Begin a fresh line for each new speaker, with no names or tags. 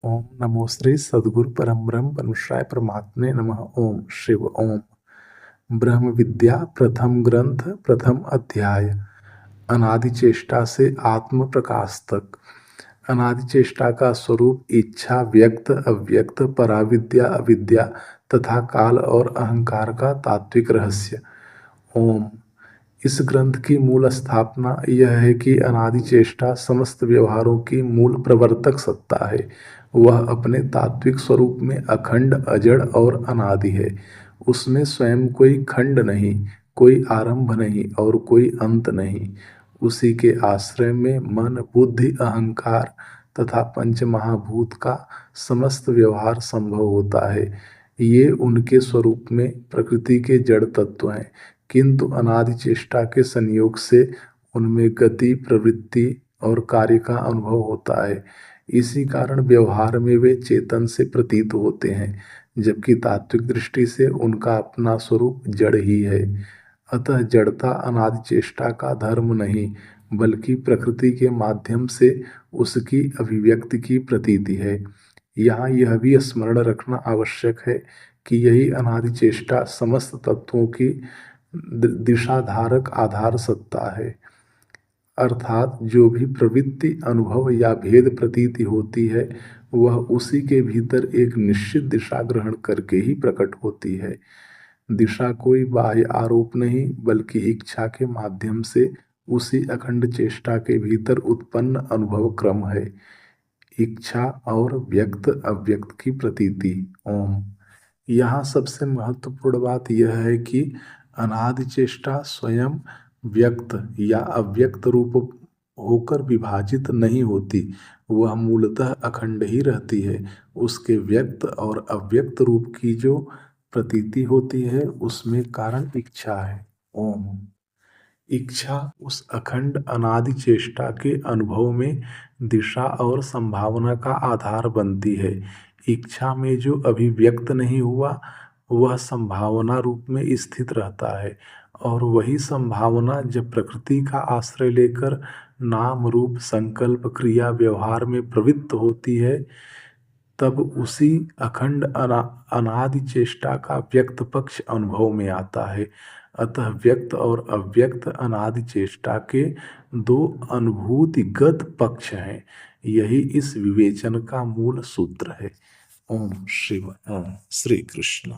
ओम नमो श्री सद्गुरु परम ब्रह्म परमेश्वराय परमात्मने नमः। ओम शिव ओम। ब्रह्म विद्या प्रथम ग्रंथ प्रथम अध्याय। अनादि चेष्टा से आत्म प्रकाश तक। अनादि चेष्टा का स्वरूप इच्छा, व्यक्त अव्यक्त, पराविद्या अविद्या तथा काल और अहंकार का तात्विक रहस्य। ओम। इस ग्रंथ की मूल स्थापना यह है कि अनादि चेष्टा समस्त व्यवहारों की मूल प्रवर्तक सत्ता है। वह अपने तात्विक स्वरूप में अखंड, अजड़ और अनादि है। उसमें स्वयं कोई खंड नहीं, कोई आरंभ नहीं और कोई अंत नहीं। उसी के आश्रय में मन, बुद्धि, अहंकार तथा पंच महाभूत का समस्त व्यवहार संभव होता है। ये उनके स्वरूप में प्रकृति के जड़ तत्व हैं, किंतु अनादि चेष्टा के संयोग से उनमें गति, प्रवृत्ति और कार्य का अनुभव होता है। इसी कारण व्यवहार में वे चेतन से प्रतीत होते हैं, जबकि तात्विक दृष्टि से उनका अपना स्वरूप जड़ ही है। अतः जड़ता अनादि चेष्टा का धर्म नहीं, बल्कि प्रकृति के माध्यम से उसकी अभिव्यक्ति की प्रतीति है। यहाँ यह भी स्मरण रखना आवश्यक है कि यही अनादि चेष्टा समस्त तत्वों की दिशाधारक आधार सत्ता है। अर्थात जो भी प्रवृत्ति, अनुभव या भेद प्रतीति होती है, वह उसी के भीतर एक निश्चित दिशा ग्रहण करके ही प्रकट होती है। दिशा कोई बाह्य आरोप नहीं, बल्कि इच्छा के माध्यम से उसी अखंड चेष्टा के भीतर उत्पन्न अनुभव क्रम है। इच्छा और व्यक्त अव्यक्त की प्रतीति। ओम। यहाँ सबसे महत्वपूर्ण बात यह है कि अनादि चेष्टा स्वयं व्यक्त या अव्यक्त रूप होकर विभाजित नहीं होती। वह मूलतः अखंड ही रहती है। उसके व्यक्त और अव्यक्त रूप की जो प्रतीति होती है, उसमें कारण इच्छा है। ओम। इच्छा उस अखंड अनादि चेष्टा के अनुभव में दिशा और संभावना का आधार बनती है। इच्छा में जो अभिव्यक्त नहीं हुआ, वह संभावना रूप में स्थित रहता है, और वही संभावना जब प्रकृति का आश्रय लेकर नाम रूप संकल्प क्रिया व्यवहार में प्रवृत्त होती है, तब उसी अखंड अनादि चेष्टा का व्यक्त पक्ष अनुभव में आता है। अतः व्यक्त और अव्यक्त अनादि चेष्टा के दो अनुभूतिगत पक्ष हैं। यही इस विवेचन का मूल सूत्र है। ओम शिव ओम। श्री कृष्ण।